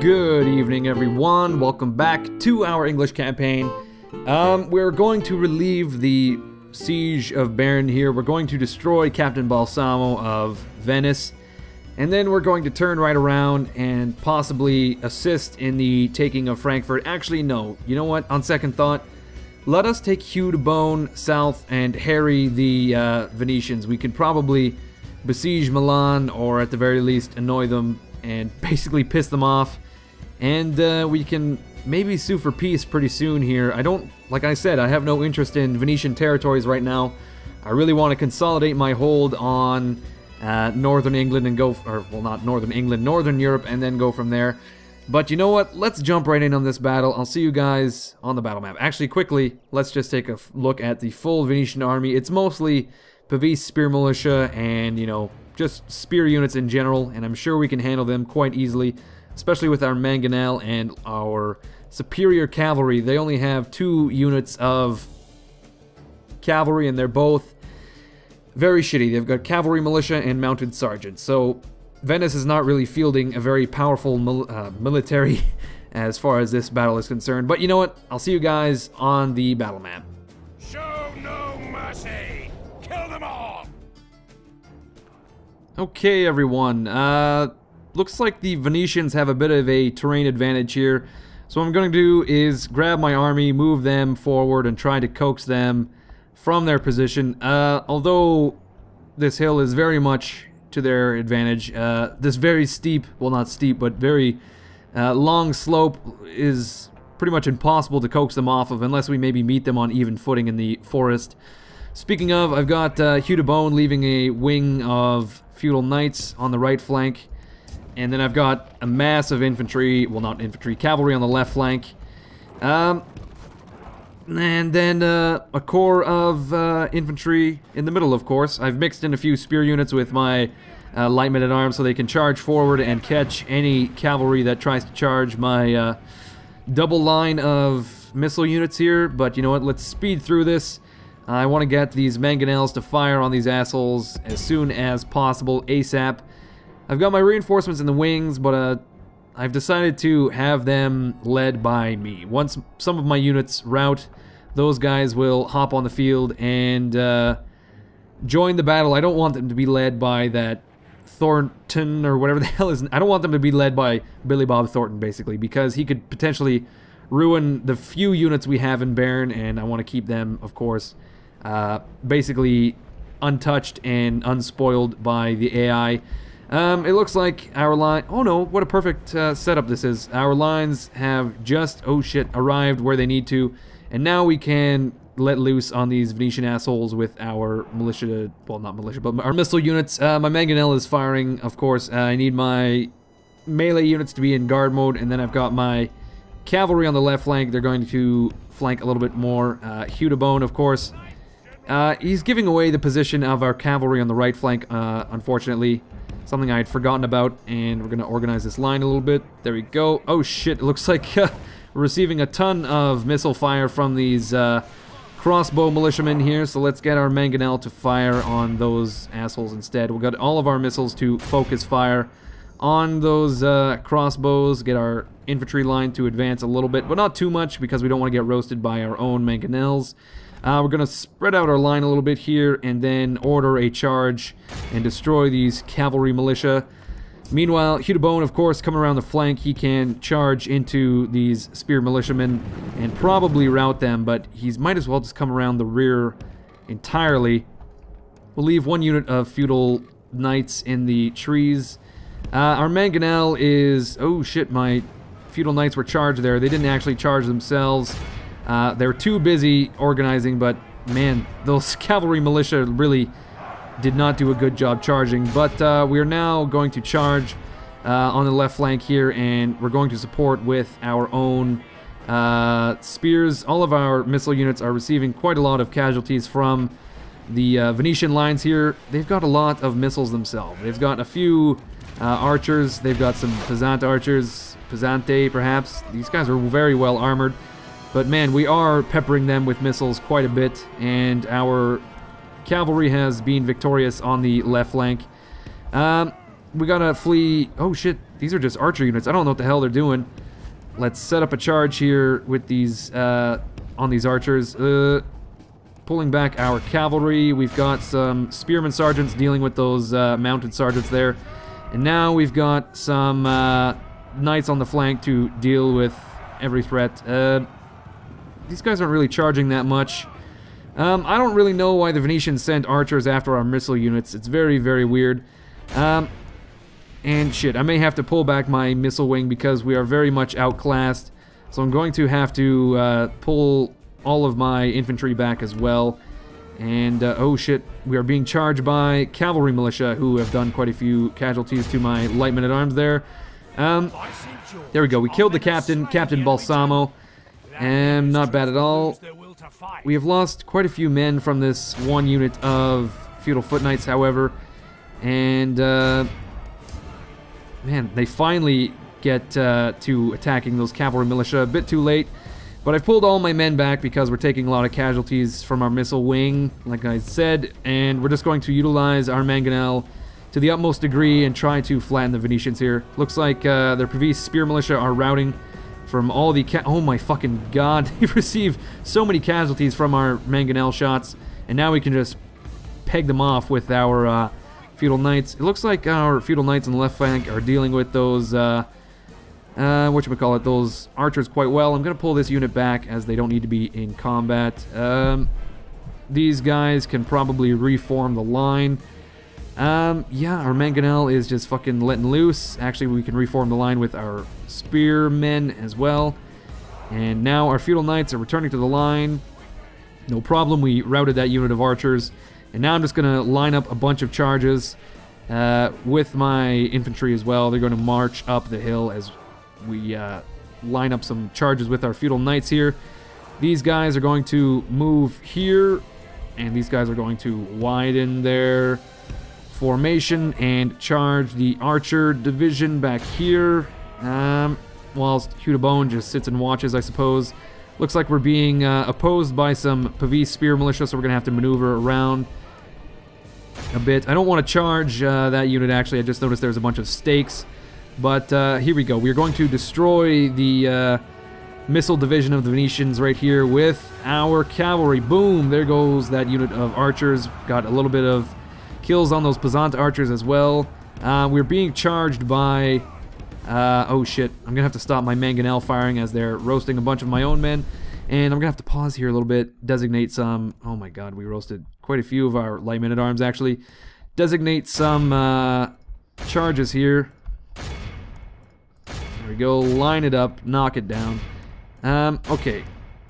Good evening, everyone. Welcome back to our English campaign. We're going to relieve the siege of Bern here. We're going to destroy Captain Balsamo of Venice. And then we're going to turn right around and possibly assist in the taking of Frankfurt. Actually, no. You know what? On second thought, let us take Hugh de Beaune south and harry the Venetians. We could probably besiege Milan, or at the very least annoy them and basically piss them off. And we can maybe sue for peace pretty soon here. Like I said, I have no interest in Venetian territories right now. I really want to consolidate my hold on northern England and well, not northern England, northern Europe, and then go from there. But you know what? Let's jump right in on this battle. I'll see you guys on the battle map. Actually, quickly, let's just take a look at the full Venetian army. It's mostly Pavese spear militia and, you know, just spear units in general, and I'm sure we can handle them quite easily, especially with our mangonel and our superior cavalry. They only have 2 units of cavalry, and they're both very shitty. They've got cavalry militia and mounted sergeants. So Venice is not really fielding a very powerful military as far as this battle is concerned. But you know what? I'll see you guys on the battle map. Show no mercy! Kill them all! Okay, everyone. Looks like the Venetians have a bit of a terrain advantage here. So what I'm going to do is grab my army, move them forward, and try to coax them from their position. Although this hill is very much to their advantage, this very steep, well, not steep, but very long slope is pretty much impossible to coax them off of unless we maybe meet them on even footing in the forest. Speaking of, I've got Hugh de Beaune leaving a wing of feudal knights on the right flank, and then I've got a mass of infantry, well, not infantry, cavalry on the left flank, and then a corps of infantry in the middle, of course. I've mixed in a few spear units with my light men-at-arms so they can charge forward and catch any cavalry that tries to charge my double line of missile units here. But you know what, let's speed through this. I want to get these mangonels to fire on these assholes as soon as possible, ASAP. I've got my reinforcements in the wings, but I've decided to have them led by me. Once some of my units rout, those guys will hop on the field and join the battle. I don't want them to be led by that Thornton or whatever the hell is. I don't want them to be led by Billy Bob Thornton, basically, because he could potentially ruin the few units we have in Bern, and I want to keep them, of course, basically untouched and unspoiled by the AI. It looks like our line... Oh no, what a perfect setup this is. Our lines have just, oh shit, arrived where they need to, and now we can let loose on these Venetian assholes with our militia... Well, not militia, but our missile units. My mangonel is firing, of course. I need my melee units to be in guard mode, and then I've got my cavalry on the left flank. They're going to flank a little bit more. Hugh de Beaune, of course. He's giving away the position of our cavalry on the right flank, unfortunately. Something I had forgotten about, and we're going to organize this line a little bit. There we go. Oh shit, it looks like we're receiving a ton of missile fire from these crossbow militiamen here, so let's get our mangonel to fire on those assholes instead. We've got all of our missiles to focus fire on those crossbows, get our infantry line to advance a little bit, but not too much because we don't want to get roasted by our own mangonels. We're going to spread out our line a little bit here and then order a charge and destroy these cavalry militia. Meanwhile, Hugh de Beaune, of course, coming around the flank, he can charge into these spear militiamen and probably rout them, but he might as well just come around the rear entirely. We'll leave one unit of feudal knights in the trees. Our mangonel is... Oh shit, my feudal knights were charged there. They didn't actually charge themselves. They were too busy organizing, but man, those cavalry militia really did not do a good job charging. But we are now going to charge on the left flank here, and we're going to support with our own spears. All of our missile units are receiving quite a lot of casualties from the Venetian lines here. They've got a lot of missiles themselves. They've got a few archers. They've got some Pesant archers, Pesante perhaps. These guys are very well armored. But man, we are peppering them with missiles quite a bit, and our cavalry has been victorious on the left flank. we gotta flee. Oh shit, these are just archer units. I don't know what the hell they're doing. Let's set up a charge here with these, on these archers. Pulling back our cavalry. We've got some spearman sergeants dealing with those mounted sergeants there. And now we've got some knights on the flank to deal with every threat. These guys aren't really charging that much. I don't really know why the Venetians sent archers after our missile units. It's very, very weird. And shit, I may have to pull back my missile wing because we are very much outclassed. So I'm going to have to pull all of my infantry back as well. And, oh shit, we are being charged by cavalry militia who have done quite a few casualties to my light men-at-arms there. There we go, we killed the captain, Captain Balsamo. And not bad at all. We have lost quite a few men from this one unit of feudal foot knights, however. And, man, they finally get to attacking those cavalry militia a bit too late. But I've pulled all my men back because we're taking a lot of casualties from our missile wing, like I said. And we're just going to utilize our mangonel to the utmost degree and try to flatten the Venetians here. Looks like their Pavese spear militia are routing from all the oh my fucking god, they've received so many casualties from our mangonel shots, and now we can just peg them off with our feudal knights. It looks like our feudal knights on the left flank are dealing with those whatchamacallit, those archers quite well. I'm gonna pull this unit back as they don't need to be in combat. These guys can probably reform the line. Yeah, our mangonel is just fucking letting loose. Actually, we can reform the line with our spearmen as well. And now our feudal knights are returning to the line. No problem, we routed that unit of archers. And now I'm just going to line up a bunch of charges with my infantry as well. They're going to march up the hill as we line up some charges with our feudal knights here. These guys are going to move here, and these guys are going to widen their formation and charge the archer division back here, whilst Hugh de Bone just sits and watches, I suppose. Looks like we're being opposed by some Pavese spear militia, so we're gonna have to maneuver around a bit. I don't want to charge that unit, actually. I just noticed there's a bunch of stakes, but here we go. We're going to destroy the missile division of the Venetians right here with our cavalry. Boom, there goes that unit of archers. Got a little bit of kills on those Pesant archers as well. We're being charged by... oh shit, I'm gonna have to stop my mangonel firing as they're roasting a bunch of my own men. And I'm gonna have to pause here a little bit, designate some... Oh my god, we roasted quite a few of our light men-at-arms actually. Designate some charges here. There we go, line it up, knock it down. Okay.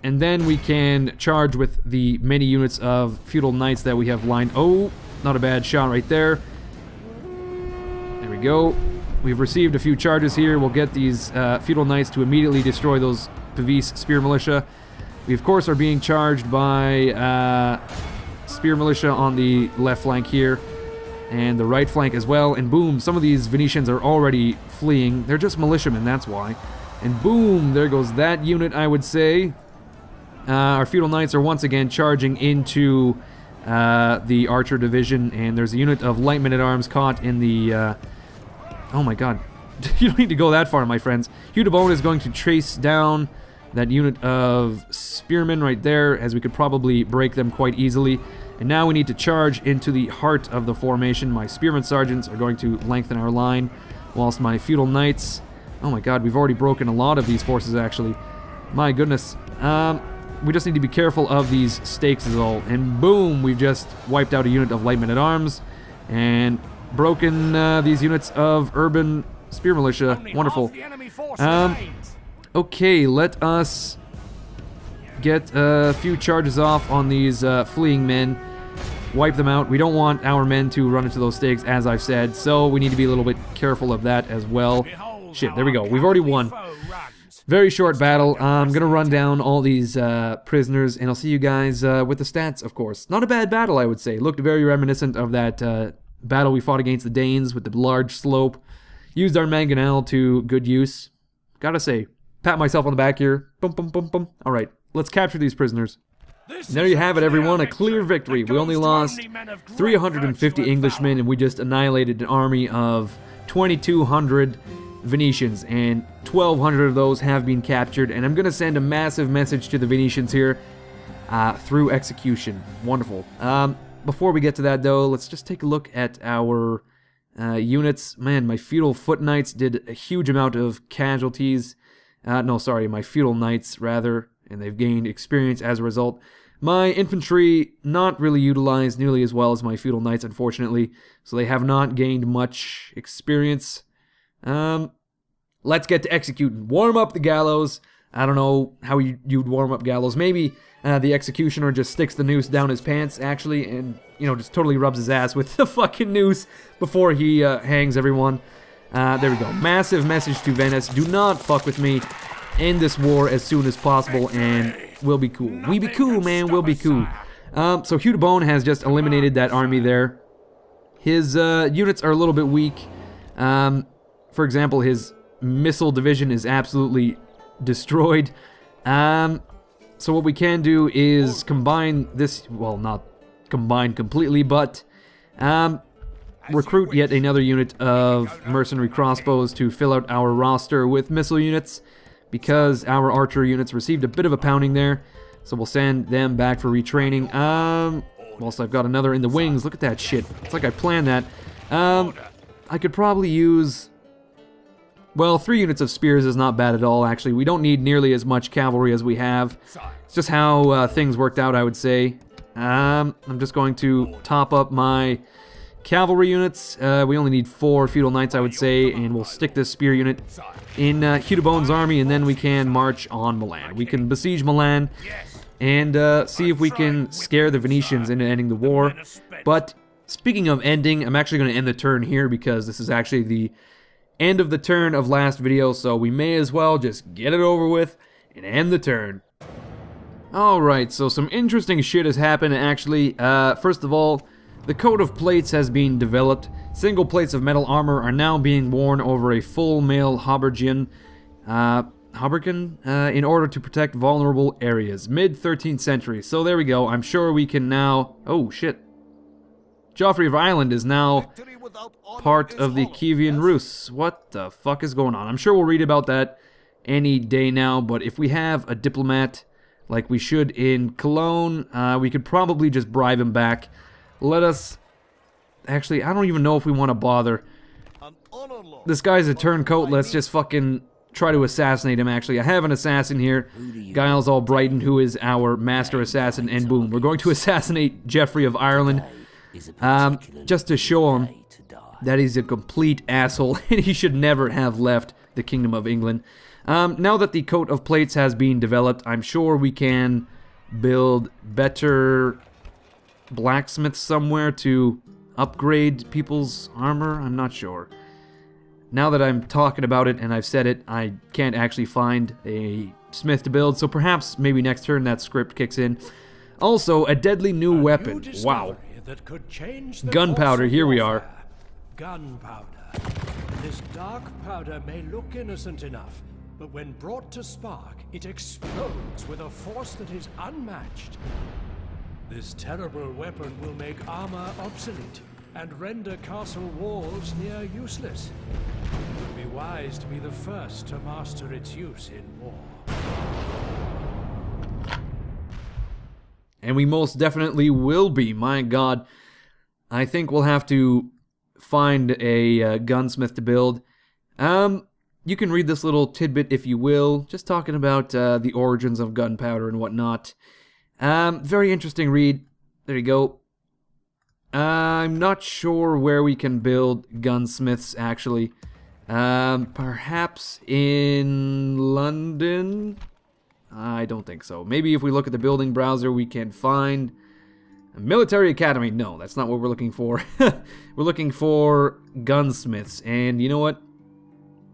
And then we can charge with the many units of feudal knights that we have lined... Oh! Not a bad shot right there. There we go. We've received a few charges here. We'll get these feudal knights to immediately destroy those Pavese spear militia. We, of course, are being charged by spear militia on the left flank here. And the right flank as well. And boom, some of these Venetians are already fleeing. They're just militiamen, that's why. And boom, there goes that unit, I would say. Our feudal knights are once again charging into... the archer division, and there's a unit of light men-at-arms caught in the oh my god, you don't need to go that far, my friends. Hugh de Bone is going to chase down that unit of spearmen right there, as we could probably break them quite easily. And now we need to charge into the heart of the formation. My spearman sergeants are going to lengthen our line, whilst my feudal knights... Oh my god, we've already broken a lot of these forces actually. My goodness. We just need to be careful of these stakes is all. And boom, we've just wiped out a unit of light men-at-arms and broken these units of urban spear militia. Wonderful. Okay, let us get a few charges off on these fleeing men. Wipe them out. We don't want our men to run into those stakes, as I've said, so we need to be a little bit careful of that as well. Shit, there we go. We've already won. Very short battle. I'm going to run down all these prisoners, and I'll see you guys with the stats, of course. Not a bad battle, I would say. Looked very reminiscent of that battle we fought against the Danes with the large slope. Used our mangonel to good use. Gotta say, pat myself on the back here. Bum, bum, bum, bum. Alright, let's capture these prisoners. And there you have it, everyone. A clear victory. We only lost 350 Englishmen, and we just annihilated an army of 2,200 Venetians, and 1,200 of those have been captured, and I'm going to send a massive message to the Venetians here through execution. Wonderful. Before we get to that, though, let's just take a look at our units. Man, my feudal foot knights did a huge amount of casualties. No, sorry, my feudal knights, rather, and they've gained experience as a result. My infantry, not really utilized nearly as well as my feudal knights, unfortunately, so they have not gained much experience. Let's get to executing. Warm up the gallows. I don't know how you'd warm up gallows. Maybe the executioner just sticks the noose down his pants, actually, and, you know, just totally rubs his ass with the fucking noose before he hangs everyone. There we go. Massive message to Venice. Do not fuck with me. End this war as soon as possible, and we'll be cool. We be cool, man. We'll be cool. So Hugh de Bone has just eliminated that army there. His units are a little bit weak. For example, his missile division is absolutely destroyed. So what we can do is combine this, well, not combine completely, but recruit yet another unit of mercenary crossbows to fill out our roster with missile units, because our archer units received a bit of a pounding there. So we'll send them back for retraining. Whilst I've got another in the wings. Look at that shit. It's like I planned that. I could probably use... Well, 3 units of spears is not bad at all, actually. We don't need nearly as much cavalry as we have. It's just how things worked out, I would say. I'm just going to top up my cavalry units. We only need 4 feudal knights, I would say, and we'll stick this spear unit in Hugh de Bone's army, and then we can march on Milan. We can besiege Milan and see if we can scare the Venetians into ending the war. But speaking of ending, I'm actually going to end the turn here, because this is actually the end of the turn of last video, so we may as well just get it over with and end the turn. Alright, so some interesting shit has happened, actually. First of all, the coat of plates has been developed. Single plates of metal armor are now being worn over a full mail habergeon, in order to protect vulnerable areas. Mid-13th century. So there we go. I'm sure we can now... Oh, shit. Joffrey of Ireland is now part of the Kievan Rus. What the fuck is going on? I'm sure we'll read about that any day now, but if we have a diplomat like we should in Cologne, we could probably just bribe him back. Let us... Actually, I don't even know if we want to bother. This guy's a turncoat. Let's just fucking try to assassinate him, actually. I have an assassin here, Giles Albrighton, who is our master assassin, and boom, we're going to assassinate Geoffrey of Ireland. Just to show him that he's a complete asshole and he should never have left the Kingdom of England. Now that the coat of plates has been developed, I'm sure we can build better blacksmiths somewhere to upgrade people's armor. I'm not sure. Now that I'm talking about it and I've said it, I can't actually find a smith to build, so perhaps maybe next turn that script kicks in. Also, a deadly new weapon. Wow. That could change the Gunpowder, here we are. Gunpowder. This dark powder may look innocent enough, but when brought to spark, it explodes with a force that is unmatched. This terrible weapon will make armor obsolete and render castle walls near useless. It would be wise to be the first to master its use in war. And we most definitely will be, my god. I think we'll have to find a gunsmith to build. You can read this little tidbit if you will, just talking about the origins of gunpowder and whatnot. Very interesting read. There you go. I'm not sure where we can build gunsmiths, actually. Perhaps in London? I don't think so. Maybe if we look at the building browser, we can find a military academy. No, that's not what we're looking for. We're looking for gunsmiths. And you know what?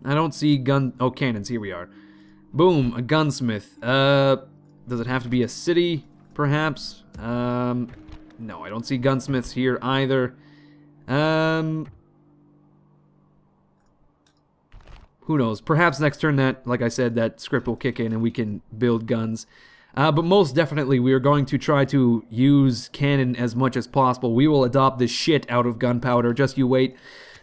I don't see oh, cannons. Here we are. Boom, a gunsmith. Does it have to be a city, perhaps? No, I don't see gunsmiths here either. Who knows? Perhaps next turn that, like I said, that script will kick in and we can build guns. But most definitely, we are going to try to use cannon as much as possible. We will adopt the shit out of gunpowder. Just you wait.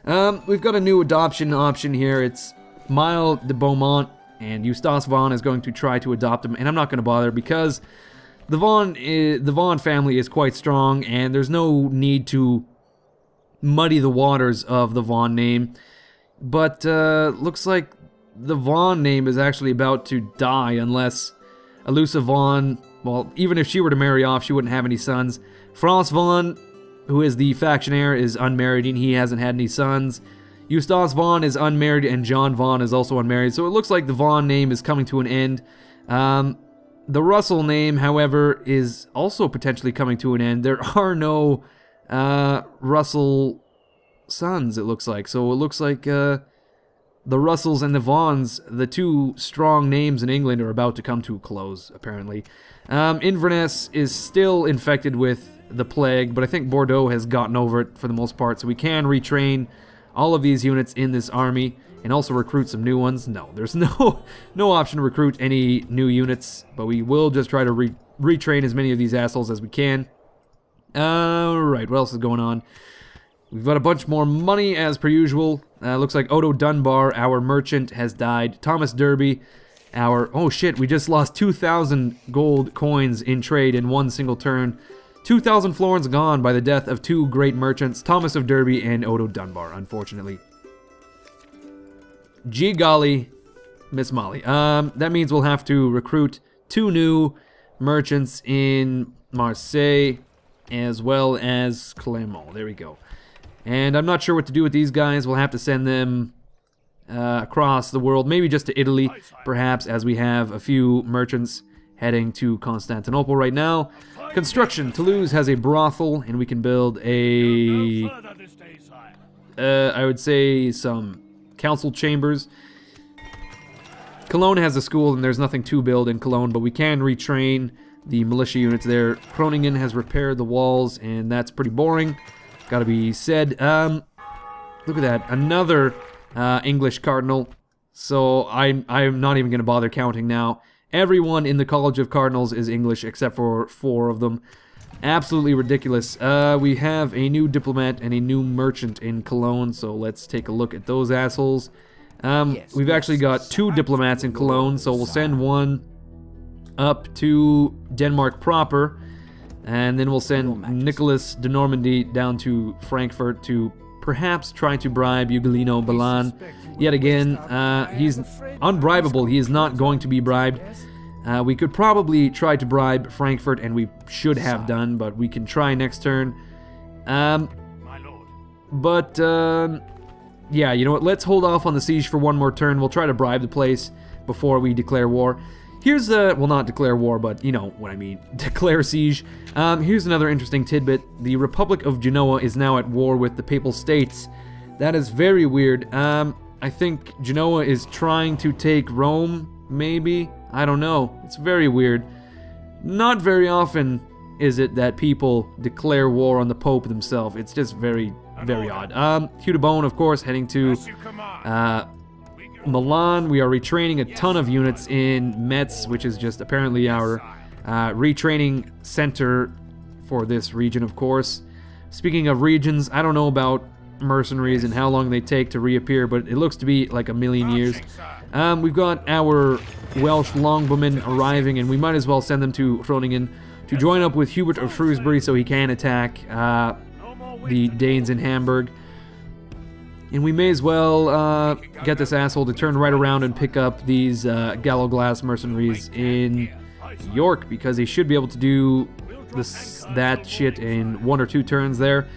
We've got a new adoption option here. It's Mile de Beaumont, and Eustace Vaughan is going to try to adopt him, and I'm not going to bother because the Vaughan family is quite strong, and there's no need to muddy the waters of the Vaughan name. But looks like the Vaughan name is actually about to die unless Elusa Vaughan, well, even if she were to marry off, she wouldn't have any sons. France Vaughan, who is the faction heir, is unmarried and he hasn't had any sons. Eustace Vaughan is unmarried and John Vaughan is also unmarried, so it looks like the Vaughan name is coming to an end. The Russell name, however, is also potentially coming to an end. There are no Russell sons, it looks like. So it looks like the Russells and the Vaughans, the two strong names in England, are about to come to a close, apparently. Inverness is still infected with the plague, but I think Bordeaux has gotten over it for the most part, so we can retrain all of these units in this army and also recruit some new ones. No, there's no option to recruit any new units, but we will just try to retrain as many of these assholes as we can. Alright, what else is going on? We've got a bunch more money as per usual. Looks like Odo Dunbar, our merchant, has died. Thomas Derby, our... Oh shit, we just lost 2,000 gold coins in trade in one single turn. 2,000 florins gone by the death of two great merchants, Thomas of Derby and Odo Dunbar, unfortunately. Gee golly, Miss Molly. That means we'll have to recruit 2 new merchants in Marseille as well as Clermont. There we go. And I'm not sure what to do with these guys. We'll have to send them across the world, maybe just to Italy, perhaps, as we have a few merchants heading to Constantinople right now. Construction. Toulouse has a brothel, and we can build a... I would say some council chambers. Cologne has a school, and there's nothing to build in Cologne, but we can retrain the militia units there. Groningen has repaired the walls, and that's pretty boring, gotta be said. Look at that, another English cardinal. So I'm not even gonna bother counting now. Everyone in the College of Cardinals is English except for 4 of them. Absolutely ridiculous. We have a new diplomat and a new merchant in Cologne, so let's take a look at those assholes. We've actually got 2 diplomats in Cologne, so we'll send one up to Denmark proper, and then we'll send Nicholas de Normandy down to Frankfurt to perhaps try to bribe Ugolino Balan. Yet again, he's unbribable. He is not going to be bribed. We could probably try to bribe Frankfurt, and we should have done, but we can try next turn. Yeah, you know what? Let's hold off on the siege for one more turn. We'll try to bribe the place before we declare war. Here's the... well, not declare war, but you know what I mean. Declare siege. Here's another interesting tidbit. The Republic of Genoa is now at war with the Papal States. That is very weird. I think Genoa is trying to take Rome, maybe? I don't know. It's very weird. Not very often is it that people declare war on the Pope themselves. It's just very, very odd. Hugh de Beaune, of course, heading to Milan. We are retraining a ton of units in Metz, which is just apparently our retraining center for this region, of course. Speaking of regions, I don't know about mercenaries and how long they take to reappear, but it looks to be like a million years. We've got our Welsh longbowmen arriving, and we might as well send them to Groningen to join up with Hubert of Shrewsbury so he can attack the Danes in Hamburg. And we may as well get this asshole to turn right around and pick up these Gallo Glass mercenaries in York, because he should be able to do that shit in 1 or 2 turns there.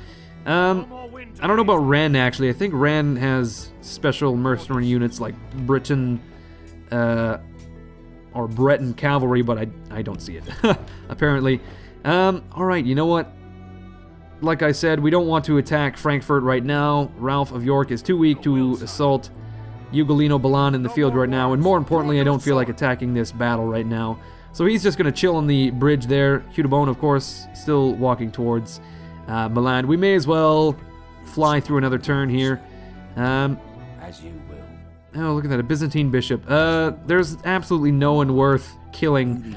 I don't know about Rennes, actually. I think Rennes has special mercenary units like Britain or Breton cavalry, but I don't see it, apparently. Alright, you know what? Like I said, we don't want to attack Frankfurt right now. Ralph of York is too weak to assault Ugolino Balan in the field right now, and more importantly, I don't feel like attacking this battle right now. So he's just going to chill on the bridge there. Hugh de Beaune, of course, still walking towards Milan. We may as well fly through another turn here. As you will. Oh, look at that, a Byzantine bishop. There's absolutely no one worth killing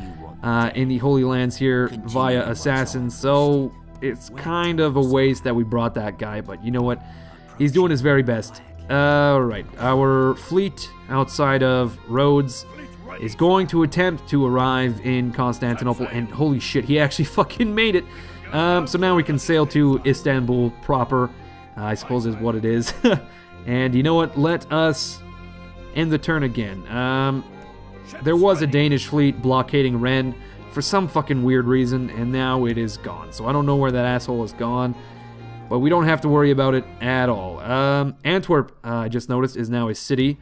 in the Holy Lands here via assassins, so it's kind of a waste that we brought that guy, but you know what? He's doing his very best. Alright, our fleet outside of Rhodes is going to attempt to arrive in Constantinople, and holy shit, he actually fucking made it. So now we can sail to Istanbul proper, I suppose is what it is. And you know what, let us end the turn again. There was a Danish fleet blockading Rennes for some fucking weird reason, and now it is gone. So I don't know where that asshole is gone, but we don't have to worry about it at all. Antwerp, I just noticed, is now a city,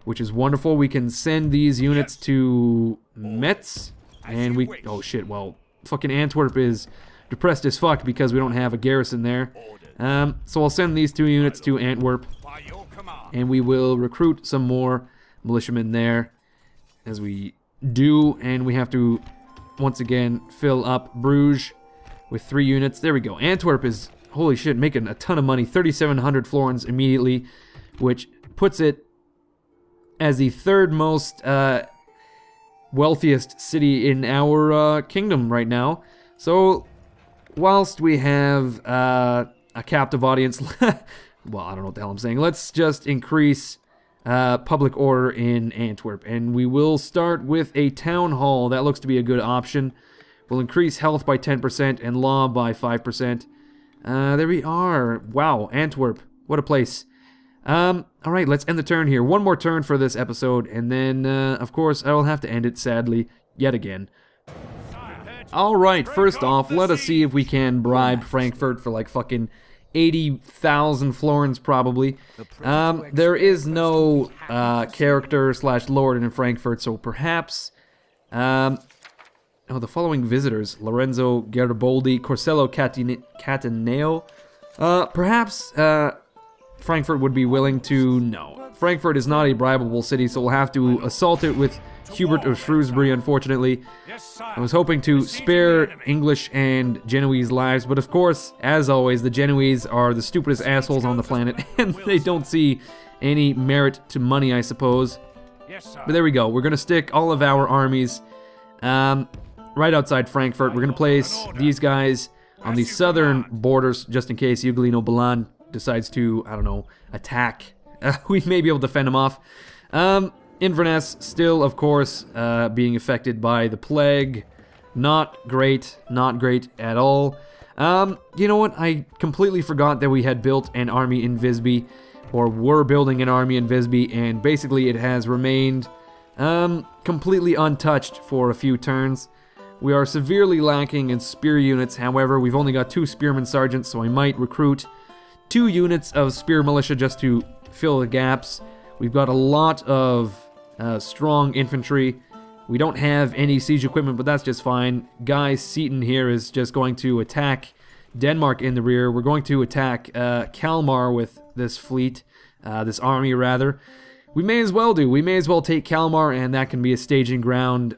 which is wonderful. We can send these units to Metz, and we... Oh shit, well, fucking Antwerp is depressed as fuck because we don't have a garrison there. So I'll send these 2 units to Antwerp, and we will recruit some more militiamen there, as we do, and we have to, once again, fill up Bruges with 3 units. There we go. Antwerp is, holy shit, making a ton of money. 3,700 florins immediately, which puts it as the 3rd most wealthiest city in our kingdom right now. So, whilst we have a captive audience, well, I don't know what the hell I'm saying. Let's just increase public order in Antwerp, and we will start with a town hall. That looks to be a good option. We'll increase health by 10% and law by 5%. There we are. Wow, Antwerp, what a place. Alright, let's end the turn here. One more turn for this episode, and then, of course, I will have to end it, sadly, yet again. Alright, first off, let us see if we can bribe Frankfurt for, like, fucking 80,000 florins, probably. There is no character / lord in Frankfurt, so perhaps... oh, the following visitors: Lorenzo Garibaldi, Corsello Cataneo. Perhaps Frankfurt would be willing to... No. Frankfurt is not a bribable city, so we'll have to assault it with Hubert of Shrewsbury, unfortunately. I was hoping to spare English and Genoese lives, but of course, as always, the Genoese are the stupidest assholes on the planet, and they don't see any merit to money, I suppose. But there we go. We're going to stick all of our armies right outside Frankfurt. We're going to place these guys on the southern borders, just in case Ugolino Balan decides to, I don't know, attack. We may be able to fend him off. Inverness still, of course, being affected by the plague. Not great at all. You know what? I completely forgot that we had built an army in Visby, or were building an army in Visby, and basically it has remained completely untouched for a few turns. We are severely lacking in spear units. However, we've only got 2 spearman sergeants, so I might recruit 2 units of spear militia just to fill the gaps. We've got a lot of strong infantry. We don't have any siege equipment, but that's just fine. Guy Seaton here is just going to attack Denmark in the rear. We're going to attack Kalmar with this fleet, this army rather. We may as well do. We may as well take Kalmar, and that can be a staging ground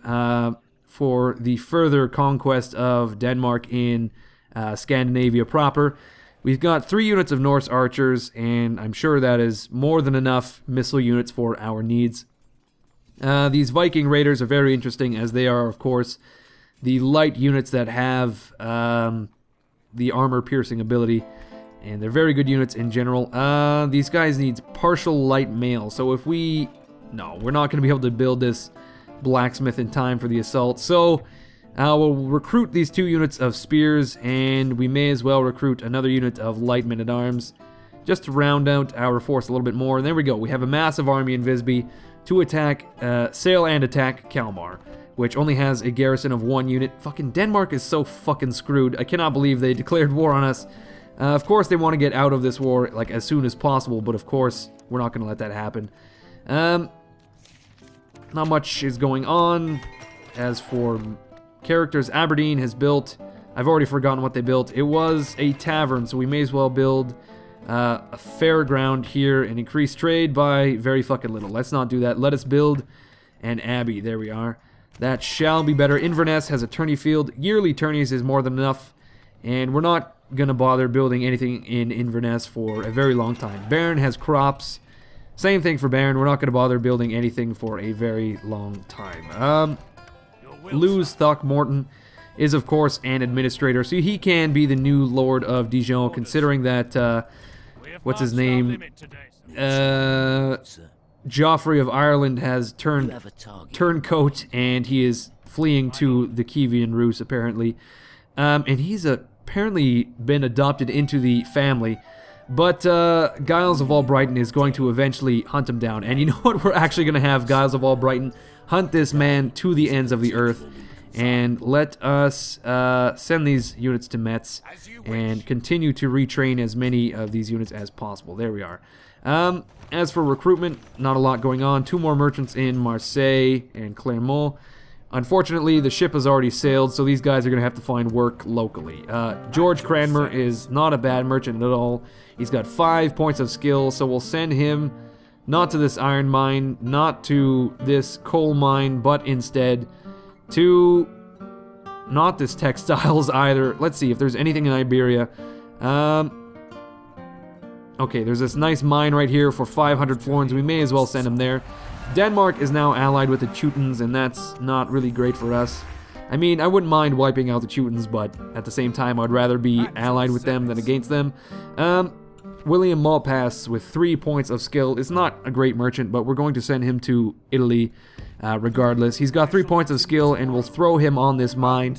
for the further conquest of Denmark in Scandinavia proper. We've got 3 units of Norse archers, and I'm sure that is more than enough missile units for our needs. These Viking Raiders are very interesting, as they are, of course, the light units that have the armor-piercing ability, and they're very good units in general. These guys need partial light mail, so if we... No, we're not going to be able to build this blacksmith in time for the assault, so we'll recruit these 2 units of spears, and we may as well recruit another unit of light men-at-arms, just to round out our force a little bit more. And there we go, we have a massive army in Visby to attack, sail and attack Kalmar, which only has a garrison of 1 unit. Fucking Denmark is so fucking screwed. I cannot believe they declared war on us. Of course they want to get out of this war, like, as soon as possible, but of course, we're not going to let that happen. Not much is going on. As for characters, Aberdeen has built... I've already forgotten what they built. It was a tavern, so we may as well build a fairground here and increase trade by very fucking little. Let's not do that. Let us build an abbey. There we are. That shall be better. Inverness has a tourney field. Yearly tourneys is more than enough, and we're not gonna bother building anything in Inverness for a very long time. Bern has crops. Same thing for Bern. We're not gonna bother building anything for a very long time. Lewis Throckmorton is, of course, an administrator, so he can be the new Lord of Dijon, considering that, what's his name? Joffrey of Ireland has turncoat, and he is fleeing to the Kievan Rus, apparently. And he's apparently been adopted into the family. But Giles of Albrighton is going to eventually hunt him down. And you know what? We're actually going to have Giles of Albrighton hunt this man to the ends of the earth. And let us send these units to Metz and continue to retrain as many of these units as possible. There we are. As for recruitment, not a lot going on. 2 more merchants in Marseille and Clermont. Unfortunately, the ship has already sailed, so these guys are going to have to find work locally. George Cranmer is not a bad merchant at all. He's got 5 points of skill, so we'll send him not to this iron mine, not to this coal mine, but instead to not this textiles either. Let's see if there's anything in Iberia. Okay, there's this nice mine right here for 500 florins. We may as well send him there. Denmark is now allied with the Teutons, and that's not really great for us. I mean, I wouldn't mind wiping out the Teutons, but at the same time, I'd rather be allied with them than against them. William Malpass with 3 points of skill is not a great merchant, but we're going to send him to Italy regardless. He's got 3 points of skill, and we'll throw him on this mine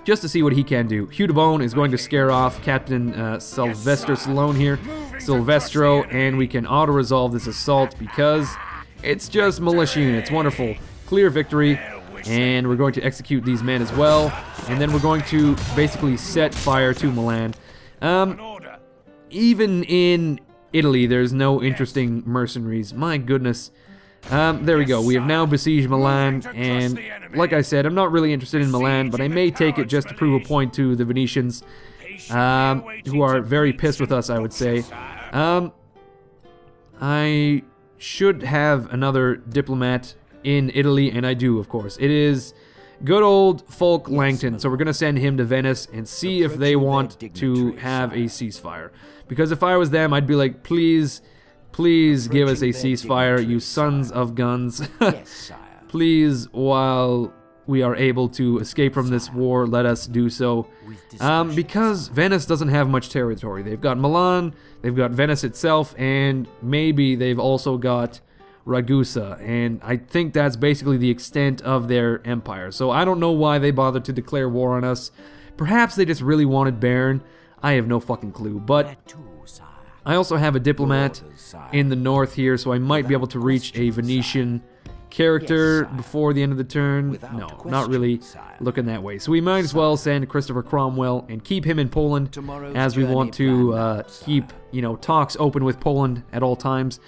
just to see what he can do. Hugh de Bone is going to scare off Captain Sylvester Stallone here, Silvestro, and we can auto-resolve this assault because it's just militia units. Wonderful. Clear victory, and we're going to execute these men as well, and then we're going to basically set fire to Milan. Even in Italy, there's no interesting mercenaries. My goodness. There we go. We have now besieged Milan, and like I said, I'm not really interested in Milan, but I may take it just to prove a point to the Venetians, who are very pissed with us, I would say. I should have another diplomat in Italy, and I do, of course. It is good old Fulk Langton, so we're going to send him to Venice and see if they want to have a ceasefire. Because if I was them, I'd be like, please give us a ceasefire, you sons of guns. Please, while we are able to escape from this war, let us do so. Because Venice doesn't have much territory. They've got Milan, they've got Venice itself, and maybe they've also got Ragusa, and I think that's basically the extent of their empire. So I don't know why they bothered to declare war on us. Perhaps they just really wanted Bern. I have no fucking clue, but I also have a diplomat in the north here, so I might be able to reach a Venetian character before the end of the turn. No, not really looking that way. So we might as well send Christopher Cromwell and keep him in Poland, as we want to keep, you know, talks open with Poland at all times.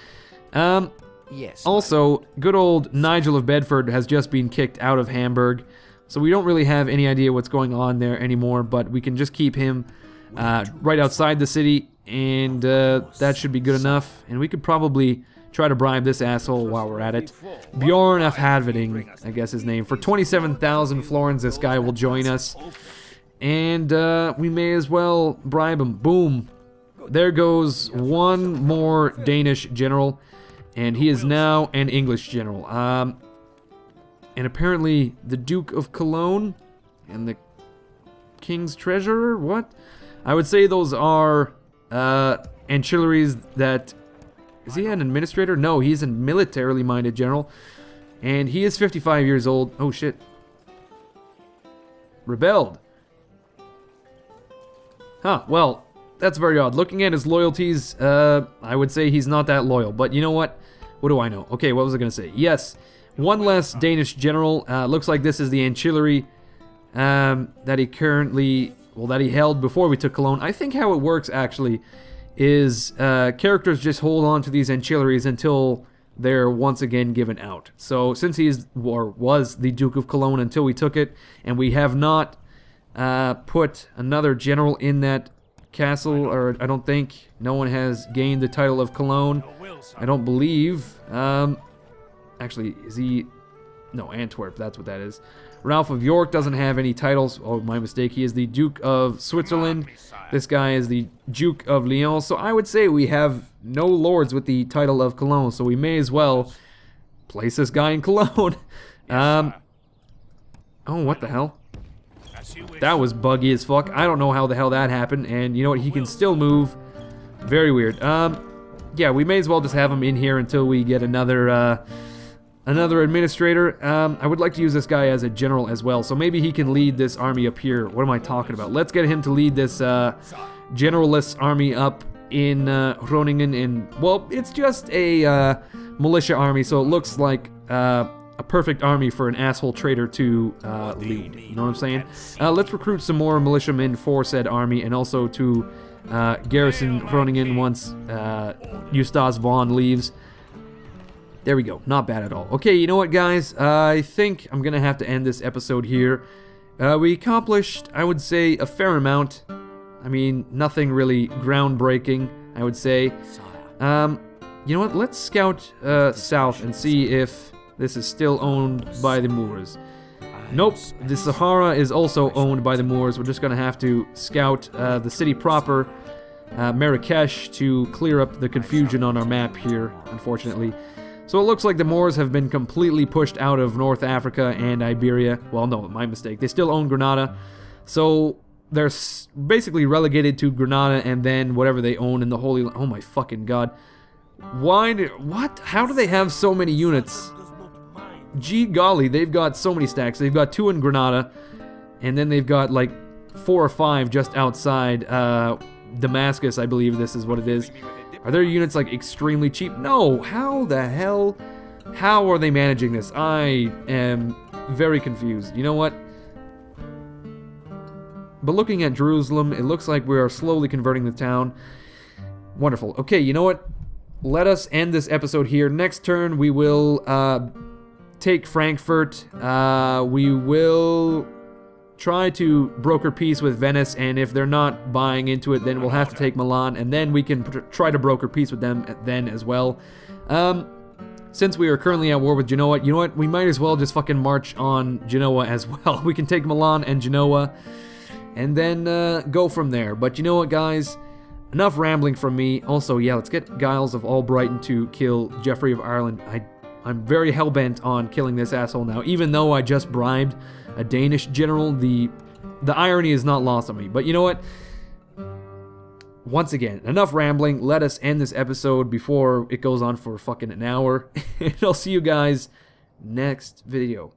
Also, good old Nigel of Bedford has just been kicked out of Hamburg, so we don't really have any idea what's going on there anymore, but we can just keep him right outside the city, and that should be good enough. And we could probably try to bribe this asshole while we're at it. Bjorn F. Hadvarding, I guess his name. For 27,000 florins, this guy will join us. And we may as well bribe him. Boom. There goes one more Danish general, and he is now an English general. And apparently the Duke of Cologne and the King's Treasurer? What? I would say those are ancillaries that... Is he an administrator? No, he's a militarily minded general. And he is 55 years old. Oh, shit. Rebelled. Huh, well, that's very odd. Looking at his loyalties, I would say he's not that loyal. But you know what? What do I know? Okay, what was I going to say? Yes, one less Danish general. Looks like this is the ancillary that he currently... Well, that he held before we took Cologne. I think how it works, actually, is characters just hold on to these ancillaries until they're once again given out. So since he is, or was the Duke of Cologne until we took it, and we have not put another general in that castle, or I don't think no one has gained the title of Cologne. I don't believe. Actually, is he... No, Antwerp, that's what that is. Ralph of York doesn't have any titles. Oh, my mistake. He is the Duke of Switzerland. This guy is the Duke of Lyon. So I would say we have no lords with the title of Cologne. So we may as well place this guy in Cologne. Oh, what the hell? That was buggy as fuck. I don't know how the hell that happened. And you know what? He can still move. Very weird. Yeah, we may as well just have him in here until we get another administrator. I would like to use this guy as a general as well, so maybe he can lead this army up here. What am I talking about? Let's get him to lead this generalist army up in Groningen. And well, it's just a militia army, so it looks like a perfect army for an asshole traitor to lead. You know what I'm saying? Let's recruit some more militiamen for said army, and also to garrison Groningen once Eustace Vaughn leaves. There we go. Not bad at all. Okay, you know what, guys? I think I'm going to have to end this episode here. We accomplished, I would say, a fair amount. I mean, nothing really groundbreaking, I would say. You know what? Let's scout south and see if this is still owned by the Moors. Nope, the Sahara is also owned by the Moors. We're just going to have to scout the city proper, Marrakesh, to clear up the confusion on our map here, unfortunately. So it looks like the Moors have been completely pushed out of North Africa and Iberia. Well, no, my mistake. They still own Granada. So they're basically relegated to Granada and then whatever they own in the Holy Land. Oh my fucking god. What? How do they have so many units? Gee golly, they've got so many stacks. They've got 2 in Granada, and then they've got like 4 or 5 just outside Damascus, I believe this is what it is. Are their units like extremely cheap? No, how the hell? How are they managing this? I am very confused. You know what? But looking at Jerusalem, it looks like we are slowly converting the town. Wonderful. Okay, you know what? Let us end this episode here. Next turn, we will take Frankfurt. We will try to broker peace with Venice, and if they're not buying into it, then we'll have to take Milan, and then we can try to broker peace with them then as well. Since we are currently at war with Genoa, you know what? We might as well just fucking march on Genoa as well. We can take Milan and Genoa, and then go from there. But you know what, guys? Enough rambling from me. Also, yeah, let's get Giles of Albrighton to kill Geoffrey of Ireland. I'm very hell-bent on killing this asshole now, even though I just bribed a Danish general. The irony is not lost on me. But you know what? Once again, enough rambling. Let us end this episode before it goes on for fucking an hour. And I'll see you guys next video.